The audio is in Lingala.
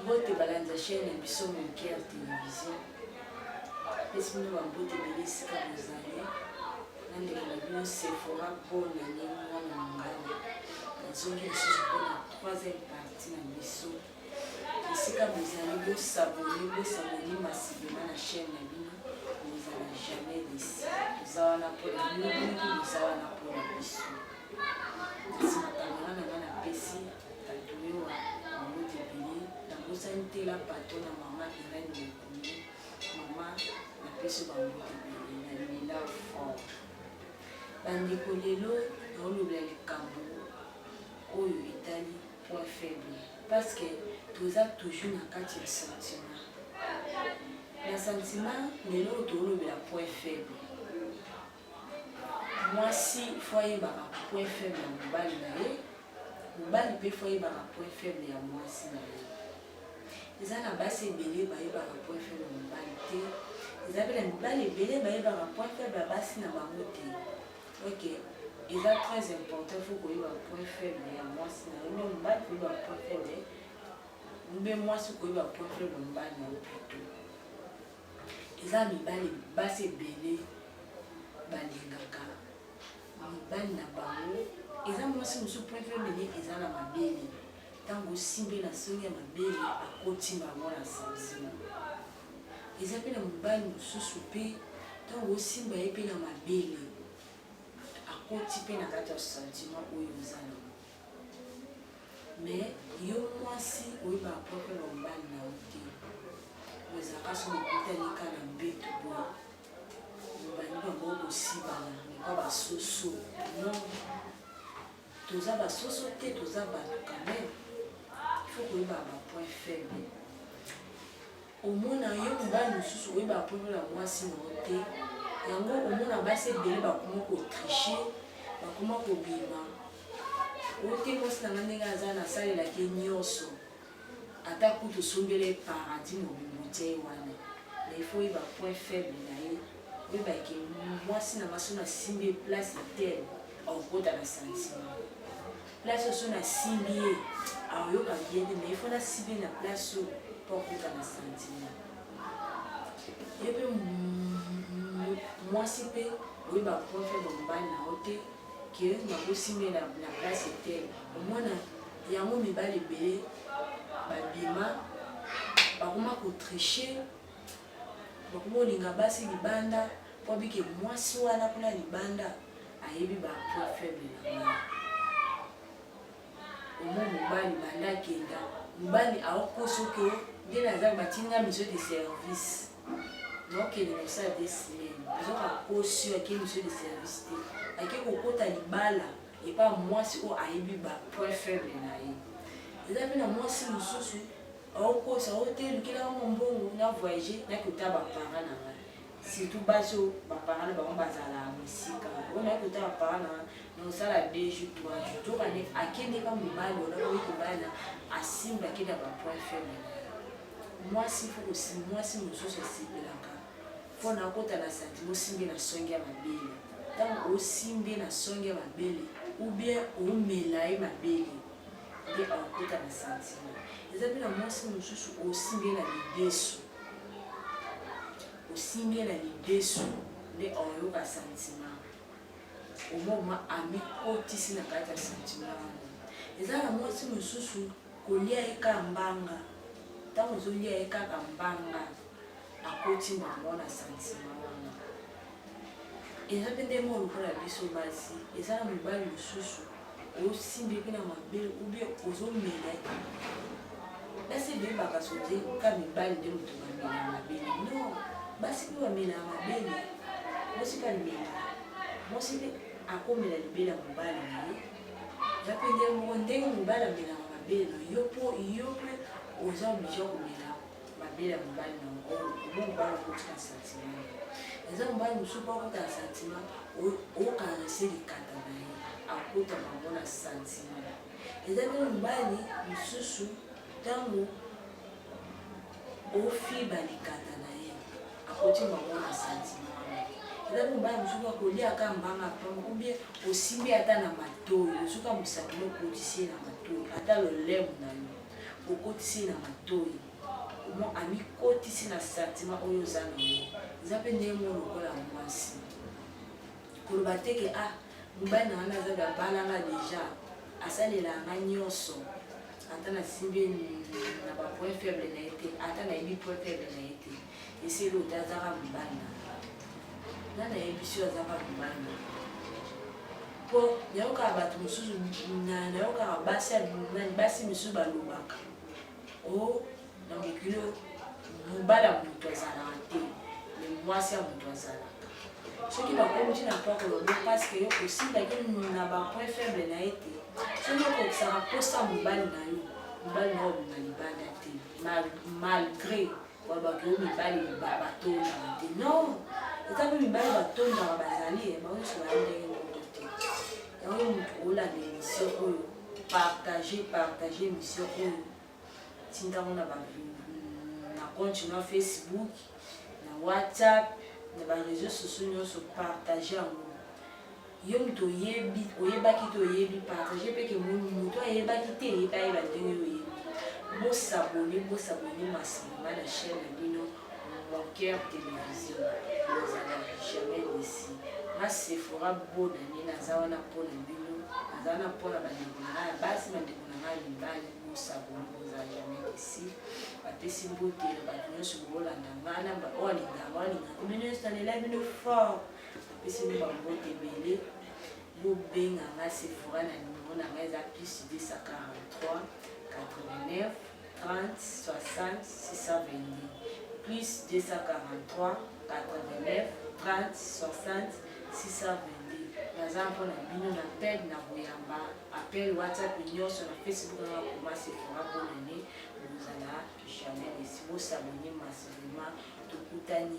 Bote balanza chaîne biso mon cœur télévision. Pesi nous va bote belisi ka bozali. Nande la bio Sephora pour na nyema na ngana. Nazongi biso pour la troisième partie na biso. Esika bozali bo saboni massivement na chaîne na bino. Vous n'allez jamais déçu. Vous allez na pour la nous vous allez na pour la biso. Si ma camarade na pesi tatuewa bote beli. Santé la patron na maman Irène Mekuni, maman na pesi ba moto na mila fort. Bandeko lelo olobela likambo oyo etali point faible parce que toza toujours na kati ya sentiment. Na sentiment lelo tolobela point faible. Moi si foyer ba point faible na mobali na ye, mobali pe foyer ba point faible ya moi si na ye. Les gens là-bas c'est belé bah il va point faible mon balité. Ils avaient les balles belé bah il va point faible là-bas si n'a pas monté. Ok. Il va très important faut qu'il va point faible et moi si n'a pas mon balle il va point faible. Mais moi si qu'il va point faible mon balle non plutôt. Ils avaient les balles bas c'est belé balingaka. Les balles n'a pas haut. Ils avaient moi si nous point faible ils avaient la belé. Tango simbe na songi ya mabele akoti bango na sentiment. Eza pe na mobali mosusu pe tango simba ye pe na mabele akoti pe na kati ya sentiment oyo ozala. Mais yo mwasi oyeba aprope na mobali na yo te. Ozalaka so mokutanika na mbeto boye. Mobali bango kosibana meka basoso. Non. Toza basoso te toza bato quand même. Il faut que vous ayez un point faible. Au moins, il y a un peu de point la moi si non te. Et au moins, il y a un peu de tricher, comment bima. Au te poste na nanga na salle la kenyoso. Ata kuto sombele paradis mo bibote wana. Mais il faut y avoir point faible na ye. Oui ba ke moi si na masona simbe place telle au côté la sentiment. Place sur na simbe. Alors, il mais il faut la cibler la place pour que tu aies un sentiment. Et puis, moi, si je peux, oui, bah, pour faire mon bain na hôtel, que je aussi mis la place était. Au moins, il y a un moment où il les bébés, bah, bima, bah, comment qu'on tricher, bah, comment on a bassé les bandes, pour que moi, si on a pour la bande, aïe, bah, pour faible. Au moins, mobali banda kenda mobali aokoso ke de naza batinga mission de service donc il est ça des semaines ils ont akoso ke mission de service te ake kokota libala et pas moi si o aibi ba point faible na ye eza bina moi si mususu aokosa hotel kila mbongo na voyager na kota ba parents na surtout baso ba parents ba bazala misika on a kota ba parents non ça la 2 jours 3 jours to bane akende ka mobali ona ko bana asimba kida ba point faible moi si faut aussi moi si mususu sibelaka pour na kota na sentiment simbi na songi ya mabele tant osimbi na songi ya mabele ou bien o melaye mabele de en kota na sentiment ezabina moi si mususu osimbi na lideso osimbi na lideso de en yoka sentiment au moment ami otisi na kati ya sentiment ezala moi si mususu kolia eka mbanga tango zolia eka mbanga akoti mama na sentiment wana eza pende mo lokola biso basi ezala mobali mususu osimbi pe na mabele ou bien ozomela basi de bakasoze ka mibali de moto bamela mabele non basi pe bamela mabele mosi ka mela mosi pe akomela libela mobali na ye zapende mo ndenge mobali amela mabele yo po yo pe oza obligé komela mabele mobali na ngo mo mobali kotika sentiment eza mobali mosusu po akota na sentiment okanise likata na ye akota bango na sentiment eza pe mobali mosusu ntango ofiba likata na ye akoti bango na sentiment eza pe mobali mosusu akoliaka mbanga pamba ubie osimbi ata na matoi osuka mosakilo okotisi ye na matoi ata lolemo na yo okotisi na matoi mo ami kotisi na sentiment oyo oza nango eza mpe ndenge mo lokola mwasi koloba te ke mobali na wana aza babalanga deja asalelanga nyonso ata nasimbi na bapoint faible na ye te ata nayebi point faible na ye te esili ota azaka mobali na nayebi si azaka mobali na mpo nayokaka bato mosusu nayokaka basi misusu balobaka na mokili mobali ya moto azalaka te me mwasi ya moto azalaka soki bakomiti na mpo koloba parceke yo kosindaki na bapoint faible na ye te soki okokisaka posa mobali na yo obima libanda te malgré balobaki oyo mibali batondaka te non eza mpe mibali batondaka bazali baoso baya ndenge moko te yango moto olanda émission oyo partage émission oyo tintango na compte na Facebook na WhatsApp na baréseau sociaux nyonso partage yango yo moto oyebaki te oyebi partage mpe ke moto ayebaki te ayeba ndenge oyebi bosabone massivement na chaîne na bino Mon Cœur Télévision ozala jamais déçu nga Sephora bonane naza wana mpona bino naza wana mpona bandeko na ngai ya basi bandeko na ngai mibali bosabone bozala jamais déçu bapesi mbotelo bato nyonso bolanda ngana oyo alingaka bino nyonso nalela bino fort bapesi bino bambote ebele bobenga nga Sephora na nimero na ngai eza plus 243 89 30 60 622 plus 243 89 30 60 622 naza mpona bino na appel na koyamba appel WhatsApp nyonso na Facebook na koma Sephora bonane bozala jamais déçu bosabone massivement tokutani